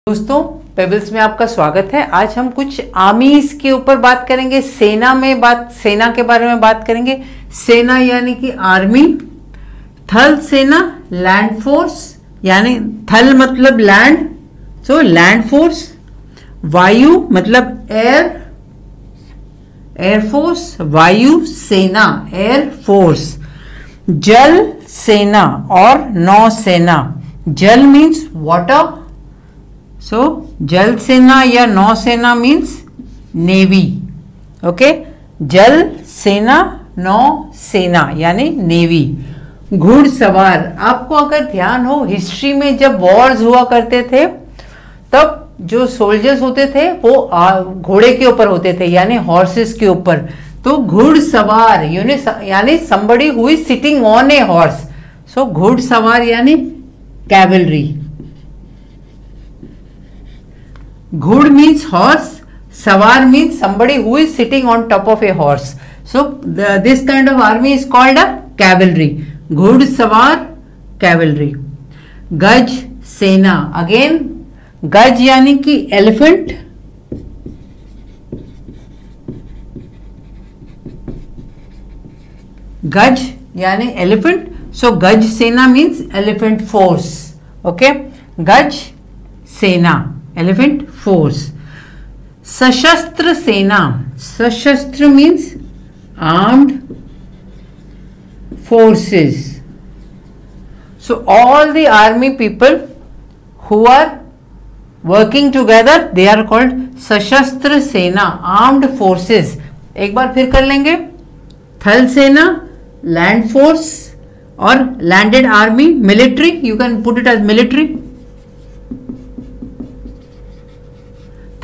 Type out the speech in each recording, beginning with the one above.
दोस्तों पेबल्स में आपका स्वागत है। आज हम कुछ आर्मीज के ऊपर बात करेंगे। सेना के बारे में बात करेंगे। सेना यानी कि आर्मी, थल सेना लैंड फोर्स यानी थल मतलब लैंड, सो लैंड फोर्स। वायु मतलब एयर फोर्स, वायु सेना एयर फोर्स। जल सेना और नौसेना। जल मीन्स वाटर, सो जल सेना या नौसेना मीन्स नेवी। ओके, जल सेना नौसेना यानी नेवी। घुड़सवार, आपको अगर ध्यान हो हिस्ट्री में जब वॉर्स हुआ करते थे तब जो सोल्जर्स होते थे वो घोड़े के ऊपर होते थे यानी हॉर्सेस के ऊपर। तो घुड़सवार यानी somebody who is sitting on a horse, so घुड़सवार यानी cavalry. घुड़ means horse, savar means somebody who is sitting on top of a horse. So this kind of army is called a cavalry. घुड़ सवार cavalry. गज सेना, again गज यानी कि elephant, गज यानी एलिफेंट, सो गज सेना मीन्स एलिफेंट फोर्स। ओके, गज सेना एलिफेंट फोर्स। सशस्त्र सेना, सशस्त्र means armed forces. So all the army people who are working together they are called सशस्त्र सेना, आर्म्ड फोर्सेस। एक बार फिर कर लेंगे। थल सेना लैंड फोर्स और landed army military, you can put it as military.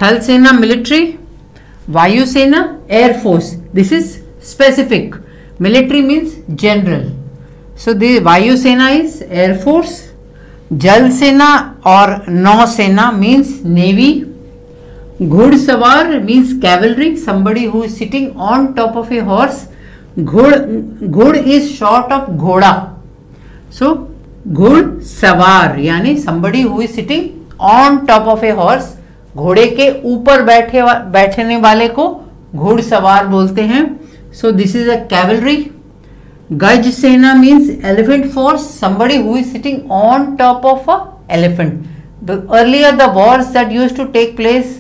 थल सेना मिलिट्री, वायु सेना air force, this is specific, military means general, so the वायु सेना इज एयर फोर्स। जल सेना और नौसेना मीन्स नेवी। घुड़सवार means cavalry, somebody who is sitting on top of a horse. घुड़ is short of घोड़ा, so घुड़सवार यानी somebody who is sitting on top of a horse. घोड़े के ऊपर बैठने वाले को घुड़सवार बोलते हैं। So this is a cavalry. गज सेना means elephant force, somebody who is sitting on top of a elephant. Earlier the wars that used to take place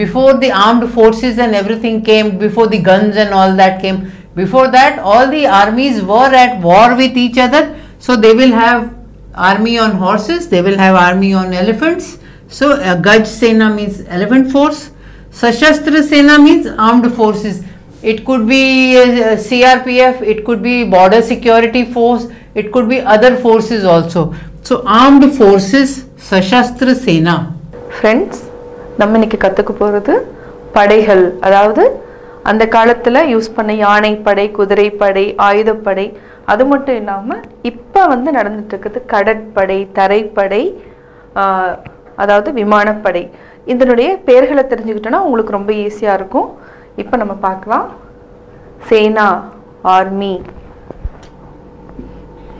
before the armed forces and everything came, before the guns and all that came, before that all the armies were at war with each other, so they will have army on horses, they will have army on elephants. So Gaj Sena means elephant force. Sashastra Sena means armed forces. It could be CRPF, it could be border security force, it could be other forces also. So armed forces, Sashastra Sena. Friends, நம்ம இன்னைக்கு கத்துக்க போறது படைகள், அதாவது அந்த காலத்துல use பண்ண யானை படை, குதிரை படை, ஆயுதப்படை, அது மட்டும் இல்லாம இப்ப நடந்துட்டு இருக்குது கடற்படை, தரைப்படை, அதாவது விமானப்படை. இதனுடைய பெயர்களை தெரிஞ்சுக்கிட்டோம்னா உங்களுக்கு ரொம்ப ஈஸியா இருக்கும். இப்போ நம்ம பார்க்கலாம். சேனா ஆர்மி,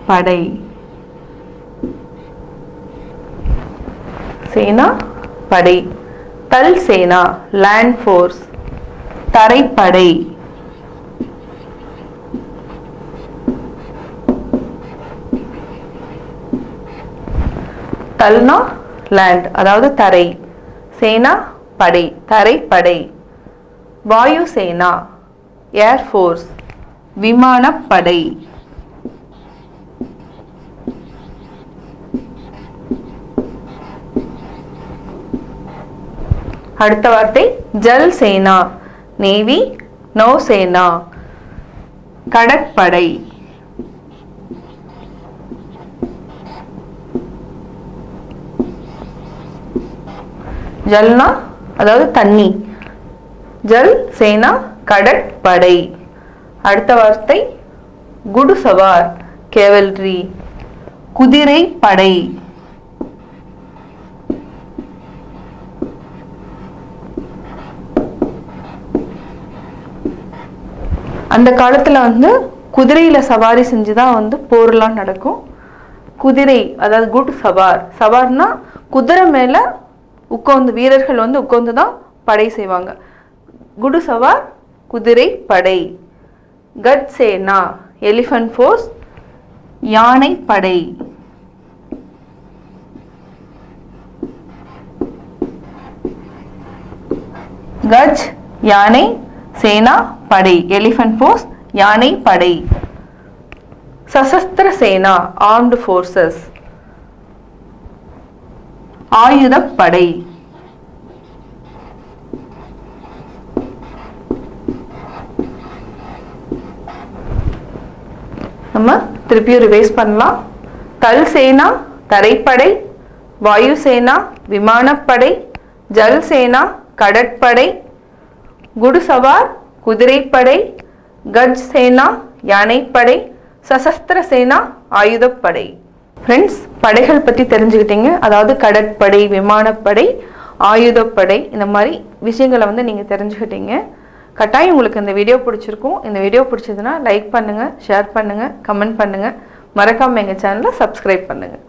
படை, சேனா படை. தல் சேனா லேண்ட் ஃபோர்ஸ், தரைப்படை. தல்னா லேண்ட் அதாவது தரை, சேனா படை தரைப்படை. வாயு சேனா ஏர் ஃபோர்ஸ் விமானப்படை. அடுத்த வார்த்தை ஜல் சேனா நேவி, நௌசேனா கடற்படை. ஜல்னா அதாவது தண்ணி, ஜல் சேனா கடற்படை. அடுத்த வார்த்தை குடுசவார் கேவல்ரி குதிரை படை. அந்த காலத்துல குதிரையில சவாரி செஞ்சுதான் போர்லாம் நடக்கும். குதிரை அதாவது குட் சவார், சவார்னா குதிரை மேல உட்கார்ந்து வீரர்கள் வந்து உட்கார்ந்து தான் படை செய்வாங்க. குடு சவார் குதிரை படை. கட் சேனா எலிஃபண்ட் ஃபோர்ஸ் யானை படை. கஜ் யானை, சேனா படை, எலிஃபண்ட் ஃபோர்ஸ் யானை படை. சசஸ்திர சேனா ஆர்ம்டு ஃபோர்ஸஸ் ஆயுதப்படை. நம்ம திருப்பியும் ரிவைஸ் பண்ணலாம். தல் சேனா தரைப்படை, வாயு சேனா விமானப்படை, ஜல் சேனா கடற்படை, குடு சவார் குதிரைப்படை, கஜ் சேனா யானைப்படை, சசஸ்திர சேனா ஆயுதப்படை. ஃப்ரெண்ட்ஸ், படைகள் பற்றி தெரிஞ்சுக்கிட்டீங்க. அதாவது கடற்படை, விமானப்படை, ஆயுதப்படை, இந்த மாதிரி விஷயங்களை வந்து நீங்கள் தெரிஞ்சுக்கிட்டீங்க. கட்டாயம் உங்களுக்கு இந்த வீடியோ பிடிச்சிருக்கும். இந்த வீடியோ பிடிச்சதுன்னா லைக் பண்ணுங்கள், ஷேர் பண்ணுங்கள், கமெண்ட் பண்ணுங்கள். மறக்காமல் எங்கள் சேனலை சப்ஸ்கிரைப் பண்ணுங்கள்.